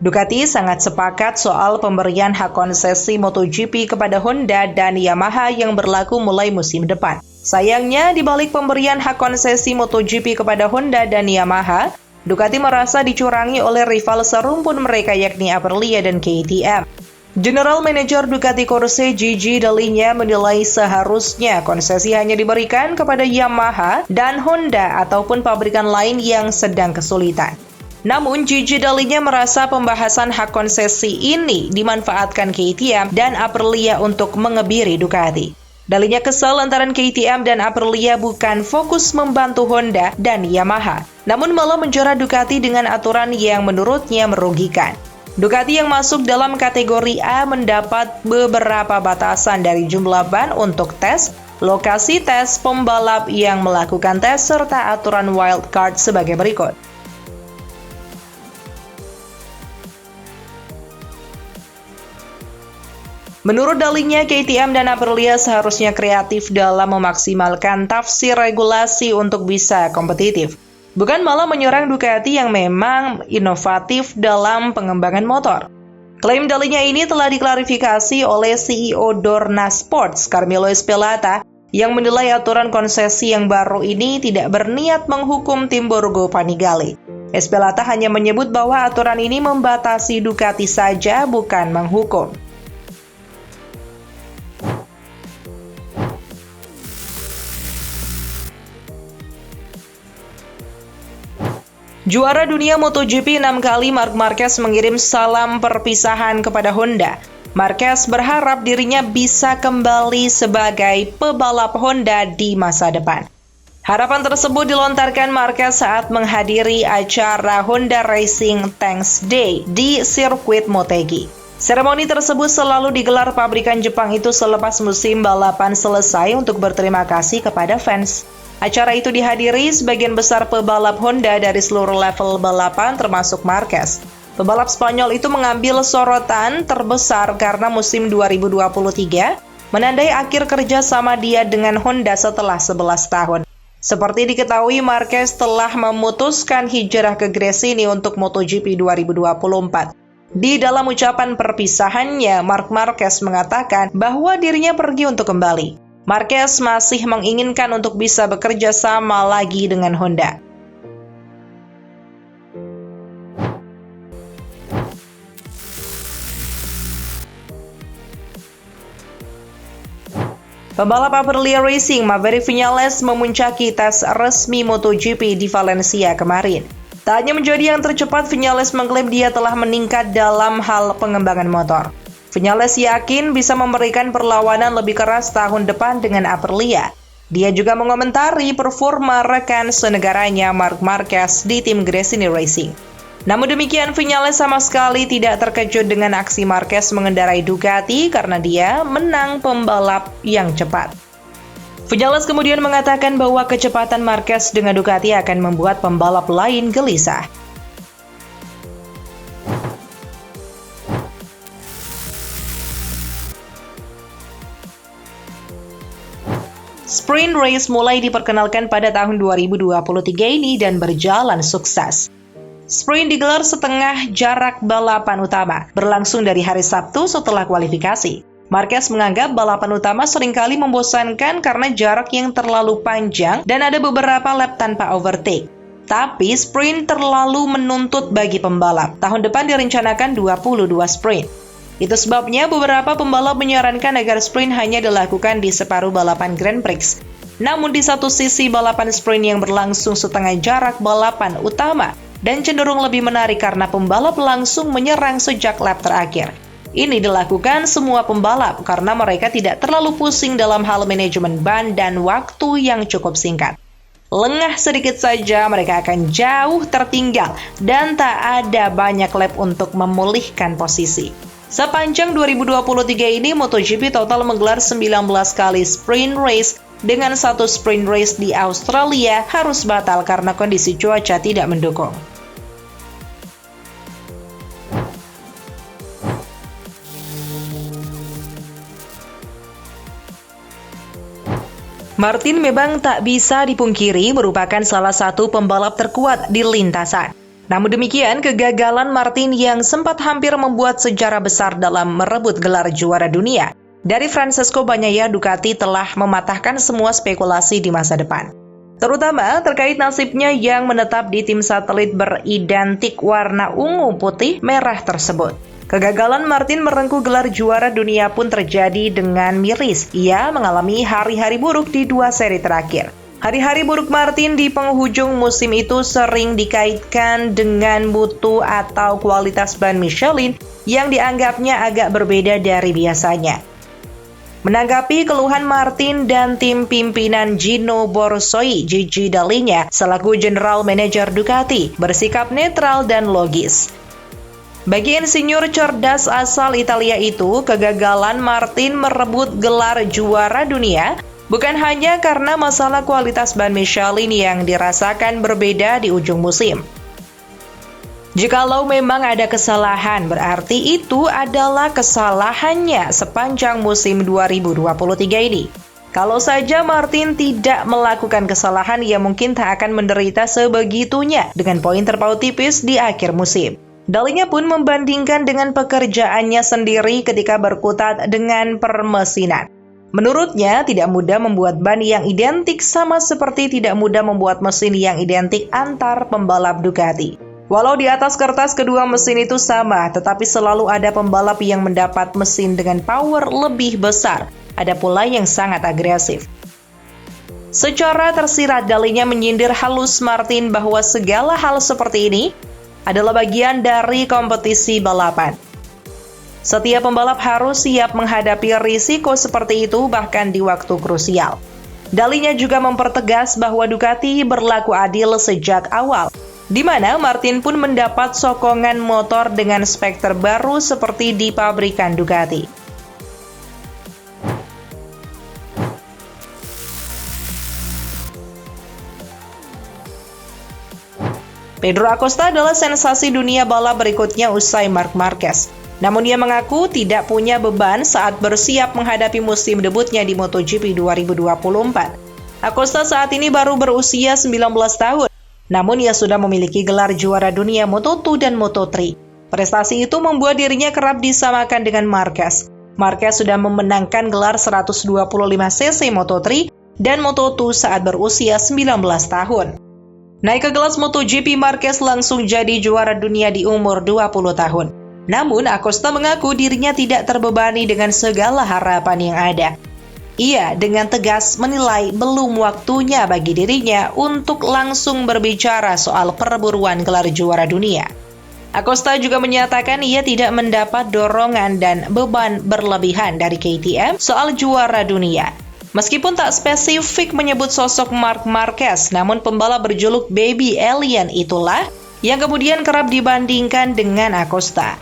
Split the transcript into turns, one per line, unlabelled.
Ducati sangat sepakat soal pemberian hak konsesi MotoGP kepada Honda dan Yamaha yang berlaku mulai musim depan. Sayangnya, di balik pemberian hak konsesi MotoGP kepada Honda dan Yamaha, Ducati merasa dicurangi oleh rival serumpun mereka yakni Aprilia dan KTM. General Manager Ducati Corse Gigi Dall'Igna menilai seharusnya konsesi hanya diberikan kepada Yamaha dan Honda ataupun pabrikan lain yang sedang kesulitan. Namun, Gigi Dall'Igna merasa pembahasan hak konsesi ini dimanfaatkan KTM dan Aprilia untuk mengebiri Ducati. Dall'Igna kesal lantaran KTM dan Aprilia bukan fokus membantu Honda dan Yamaha, namun malah menjara Ducati dengan aturan yang menurutnya merugikan. Ducati yang masuk dalam kategori A mendapat beberapa batasan dari jumlah ban untuk tes, lokasi tes, pembalap yang melakukan tes, serta aturan wildcard sebagai berikut. Menurut Dall'Igna, KTM dan Aprilia seharusnya kreatif dalam memaksimalkan tafsir regulasi untuk bisa kompetitif, bukan malah menyerang Ducati yang memang inovatif dalam pengembangan motor. Klaim Dall'Igna ini telah diklarifikasi oleh CEO Dorna Sports, Carmelo Ezpeleta, yang menilai aturan konsesi yang baru ini tidak berniat menghukum tim Borgo Panigale. Ezpeleta hanya menyebut bahwa aturan ini membatasi Ducati saja, bukan menghukum. Juara dunia MotoGP 6 kali Marc Marquez mengirim salam perpisahan kepada Honda. Marquez berharap dirinya bisa kembali sebagai pebalap Honda di masa depan. Harapan tersebut dilontarkan Marquez saat menghadiri acara Honda Racing Thanks Day di sirkuit Motegi. Seremoni tersebut selalu digelar pabrikan Jepang itu selepas musim balapan selesai untuk berterima kasih kepada fans. Acara itu dihadiri sebagian besar pebalap Honda dari seluruh level balapan termasuk Marquez. Pebalap Spanyol itu mengambil sorotan terbesar karena musim 2023 menandai akhir kerja sama dia dengan Honda setelah 11 tahun. Seperti diketahui, Marquez telah memutuskan hijrah ke Gresini untuk MotoGP 2024. Di dalam ucapan perpisahannya, Marc Marquez mengatakan bahwa dirinya pergi untuk kembali. Marquez masih menginginkan untuk bisa bekerja sama lagi dengan Honda. Pembalap Aprilia Racing Maverick Viñales memuncaki tes resmi MotoGP di Valencia kemarin. Tak hanya menjadi yang tercepat, Viñales mengklaim dia telah meningkat dalam hal pengembangan motor. Viñales yakin bisa memberikan perlawanan lebih keras tahun depan dengan Aprilia. Dia juga mengomentari performa rekan senegaranya Marc Marquez di tim Gresini Racing. Namun demikian, Viñales sama sekali tidak terkejut dengan aksi Marquez mengendarai Ducati karena dia menang pembalap yang cepat. Viñales kemudian mengatakan bahwa kecepatan Marquez dengan Ducati akan membuat pembalap lain gelisah. Sprint race mulai diperkenalkan pada tahun 2023 ini dan berjalan sukses. Sprint digelar setengah jarak balapan utama, berlangsung dari hari Sabtu setelah kualifikasi. Marquez menganggap balapan utama seringkali membosankan karena jarak yang terlalu panjang dan ada beberapa lap tanpa overtake. Tapi sprint terlalu menuntut bagi pembalap. Tahun depan direncanakan 22 sprint. Itu sebabnya beberapa pembalap menyarankan agar sprint hanya dilakukan di separuh balapan Grand Prix. Namun di satu sisi balapan sprint yang berlangsung setengah jarak balapan utama dan cenderung lebih menarik karena pembalap langsung menyerang sejak lap terakhir. Ini dilakukan semua pembalap karena mereka tidak terlalu pusing dalam hal manajemen ban dan waktu yang cukup singkat. Lengah sedikit saja mereka akan jauh tertinggal dan tak ada banyak lap untuk memulihkan posisi. Sepanjang 2023 ini, MotoGP total menggelar 19 kali sprint race dengan satu sprint race di Australia harus batal karena kondisi cuaca tidak mendukung. Martin memang tak bisa dipungkiri merupakan salah satu pembalap terkuat di lintasan. Namun demikian, kegagalan Martin yang sempat hampir membuat sejarah besar dalam merebut gelar juara dunia dari Francesco Bagnaia Ducati telah mematahkan semua spekulasi di masa depan. Terutama terkait nasibnya yang menetap di tim satelit beridentik warna ungu putih merah tersebut. Kegagalan Martin merengkuh gelar juara dunia pun terjadi dengan miris. Ia mengalami hari-hari buruk di 2 seri terakhir. Hari-hari buruk Martin di penghujung musim itu sering dikaitkan dengan mutu atau kualitas ban Michelin yang dianggapnya agak berbeda dari biasanya. Menanggapi keluhan Martin dan tim pimpinan Gino Borsoi, Gigi Dall'Igna selaku General Manager Ducati bersikap netral dan logis. Bagi insinyur cerdas asal Italia itu, kegagalan Martin merebut gelar juara dunia bukan hanya karena masalah kualitas ban Michelin yang dirasakan berbeda di ujung musim. Jikalau memang ada kesalahan, berarti itu adalah kesalahannya sepanjang musim 2023 ini. Kalau saja Martin tidak melakukan kesalahan, ia mungkin tak akan menderita sebegitunya dengan poin terpaut tipis di akhir musim. Dall'Igna pun membandingkan dengan pekerjaannya sendiri ketika berkutat dengan permesinan. Menurutnya, tidak mudah membuat ban yang identik sama seperti tidak mudah membuat mesin yang identik antar pembalap Ducati. Walau di atas kertas kedua mesin itu sama, tetapi selalu ada pembalap yang mendapat mesin dengan power lebih besar. Ada pula yang sangat agresif. Secara tersirat, Dall'Igna menyindir halus Martin bahwa segala hal seperti ini adalah bagian dari kompetisi balapan. Setiap pembalap harus siap menghadapi risiko seperti itu bahkan di waktu krusial. Dall'Igna juga mempertegas bahwa Ducati berlaku adil sejak awal, di mana Martin pun mendapat sokongan motor dengan spek terbaru seperti di pabrikan Ducati. Pedro Acosta adalah sensasi dunia balap berikutnya usai Marc Marquez. Namun ia mengaku tidak punya beban saat bersiap menghadapi musim debutnya di MotoGP 2024. Acosta saat ini baru berusia 19 tahun, namun ia sudah memiliki gelar juara dunia Moto2 dan Moto3. Prestasi itu membuat dirinya kerap disamakan dengan Marquez. Marquez sudah memenangkan gelar 125cc Moto3 dan Moto2 saat berusia 19 tahun. Naik ke kelas MotoGP, Marquez langsung jadi juara dunia di umur 20 tahun. Namun, Acosta mengaku dirinya tidak terbebani dengan segala harapan yang ada. Ia dengan tegas menilai belum waktunya bagi dirinya untuk langsung berbicara soal perburuan gelar juara dunia. Acosta juga menyatakan ia tidak mendapat dorongan dan beban berlebihan dari KTM soal juara dunia. Meskipun tak spesifik menyebut sosok Marc Marquez, namun pembalap berjuluk Baby Alien itulah yang kemudian kerap dibandingkan dengan Acosta.